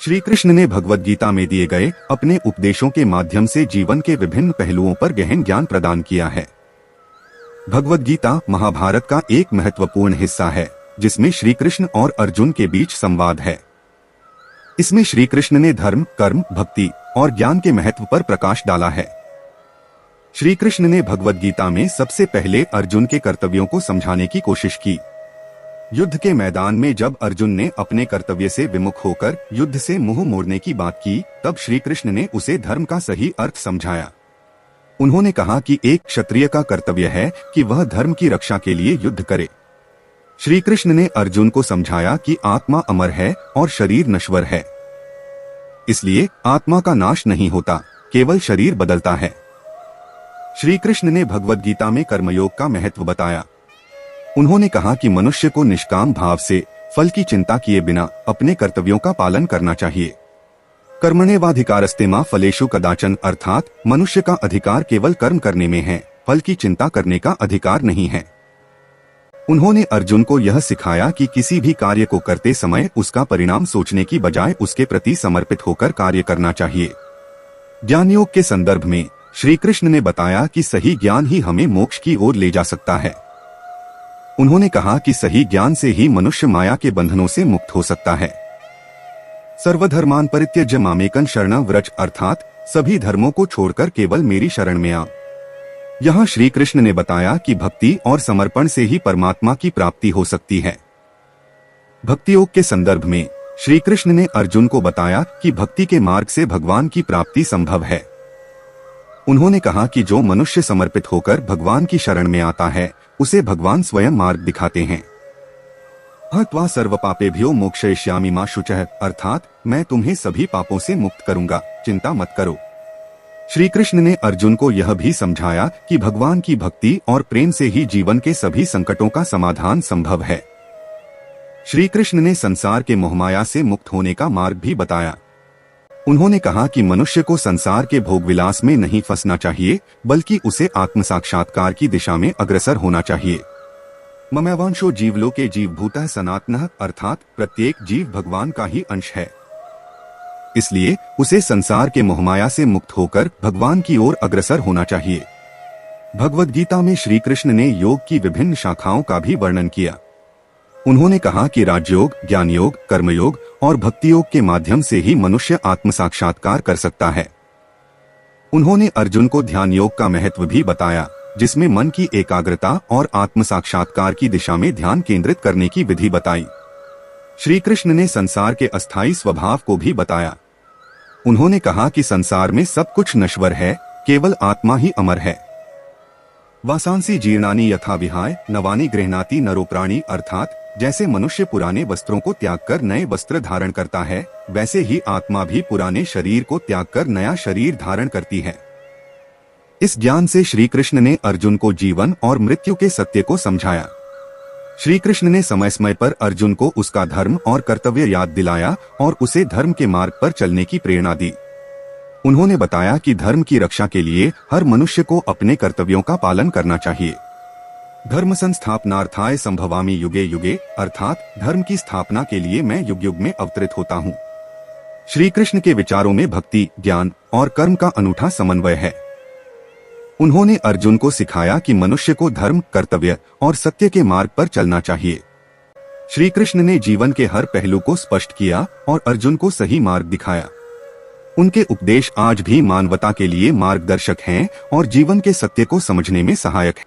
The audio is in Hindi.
श्री कृष्ण ने भगवद गीता में दिए गए अपने उपदेशों के माध्यम से जीवन के विभिन्न पहलुओं पर गहन ज्ञान प्रदान किया है। भगवद गीता महाभारत का एक महत्वपूर्ण हिस्सा है, जिसमें श्री कृष्ण और अर्जुन के बीच संवाद है। इसमें श्री कृष्ण ने धर्म, कर्म, भक्ति और ज्ञान के महत्व पर प्रकाश डाला है। श्री कृष्ण ने भगवद गीता में सबसे पहले अर्जुन के कर्तव्यों को समझाने की कोशिश की। युद्ध के मैदान में जब अर्जुन ने अपने कर्तव्य से विमुख होकर युद्ध से मुंह मोड़ने की बात की, तब श्री कृष्ण ने उसे धर्म का सही अर्थ समझाया। उन्होंने कहा कि एक क्षत्रिय का कर्तव्य है कि वह धर्म की रक्षा के लिए युद्ध करे। श्री कृष्ण ने अर्जुन को समझाया कि आत्मा अमर है और शरीर नश्वर है, इसलिए आत्मा का नाश नहीं होता, केवल शरीर बदलता है। श्री कृष्ण ने भगवद गीता में कर्मयोग का महत्व बताया। उन्होंने कहा कि मनुष्य को निष्काम भाव से फल की चिंता किए बिना अपने कर्तव्यों का पालन करना चाहिए। कर्मण्येवाधिकारस्ते मा फलेषु कदाचन, अर्थात मनुष्य का अधिकार केवल कर्म करने में है, फल की चिंता करने का अधिकार नहीं है। उन्होंने अर्जुन को यह सिखाया कि किसी भी कार्य को करते समय उसका परिणाम सोचने की बजाय उसके प्रति समर्पित होकर कार्य करना चाहिए। ज्ञान योग के संदर्भ में श्री कृष्ण ने बताया कि सही ज्ञान ही हमें मोक्ष की ओर ले जा सकता है। उन्होंने कहा कि सही ज्ञान से ही मनुष्य माया के बंधनों से मुक्त हो सकता है। सर्वधर्मान परित्यज्य मामेकं शरणं व्रज, अर्थात सभी धर्मों को छोड़कर केवल मेरी शरण में आ। यहाँ श्री कृष्ण ने बताया कि भक्ति और समर्पण से ही परमात्मा की प्राप्ति हो सकती है। भक्ति योग के संदर्भ में श्री कृष्ण ने अर्जुन को बताया कि भक्ति के मार्ग से भगवान की प्राप्ति संभव है। उन्होंने कहा कि जो मनुष्य समर्पित होकर भगवान की शरण में आता है, उसे भगवान स्वयं मार्ग दिखाते हैं। हत्वा सर्व पापेभ्यो मोक्षयिष्यामि मा शुचः, अर्थात मैं तुम्हें सभी पापों से मुक्त करूंगा, चिंता मत करो। श्री कृष्ण ने अर्जुन को यह भी समझाया कि भगवान की भक्ति और प्रेम से ही जीवन के सभी संकटों का समाधान संभव है। श्री कृष्ण ने संसार के मोहमाया से मुक्त होने का मार्ग भी बताया। उन्होंने कहा कि मनुष्य को संसार के भोग विलास में नहीं फंसना चाहिए, बल्कि उसे आत्म साक्षात्कार की दिशा में अग्रसर होना चाहिए। ममैवांशो जीवलोके जीवभूतः सनातनः, अर्थात प्रत्येक जीव भगवान का ही अंश है, इसलिए उसे संसार के मोहमाया से मुक्त होकर भगवान की ओर अग्रसर होना चाहिए। भगवद गीता में श्री कृष्ण ने योग की विभिन्न शाखाओं का भी वर्णन किया। उन्होंने कहा कि राजयोग, ज्ञान योग, कर्मयोग और भक्ति योग के माध्यम से ही मनुष्य आत्म साक्षात्कार कर सकता है। उन्होंने अर्जुन को ध्यान योग का महत्व भी बताया, जिसमें मन की एकाग्रता और आत्म साक्षात्कार की दिशा में ध्यान केंद्रित करने की विधि बताई। श्री कृष्ण ने संसार के अस्थायी स्वभाव को भी बताया। उन्होंने कहा कि संसार में सब कुछ नश्वर है, केवल आत्मा ही अमर है। वासांसी जीर्णानि यथा विहाय नवानि गृह्णाति नरो प्राणी, अर्थात जैसे मनुष्य पुराने वस्त्रों को त्याग कर नए वस्त्र धारण करता है, वैसे ही आत्मा भी पुराने शरीर को त्याग कर नया शरीर धारण करती है। इस ज्ञान से श्री कृष्ण ने अर्जुन को जीवन और मृत्यु के सत्य को समझाया। श्री कृष्ण ने समय समय पर अर्जुन को उसका धर्म और कर्तव्य याद दिलाया और उसे धर्म के मार्ग पर चलने की प्रेरणा दी। उन्होंने बताया कि धर्म की रक्षा के लिए हर मनुष्य को अपने कर्तव्यों का पालन करना चाहिए। धर्म संस्थापनार्थाय संभवामि युगे युगे, अर्थात धर्म की स्थापना के लिए मैं युग युग में अवतरित होता हूँ। श्री कृष्ण के विचारों में भक्ति, ज्ञान और कर्म का अनूठा समन्वय है। उन्होंने अर्जुन को सिखाया कि मनुष्य को धर्म, कर्तव्य और सत्य के मार्ग पर चलना चाहिए। श्री कृष्ण ने जीवन के हर पहलू को स्पष्ट किया और अर्जुन को सही मार्ग दिखाया। उनके उपदेश आज भी मानवता के लिए मार्गदर्शक हैं और जीवन के सत्य को समझने में सहायक हैं।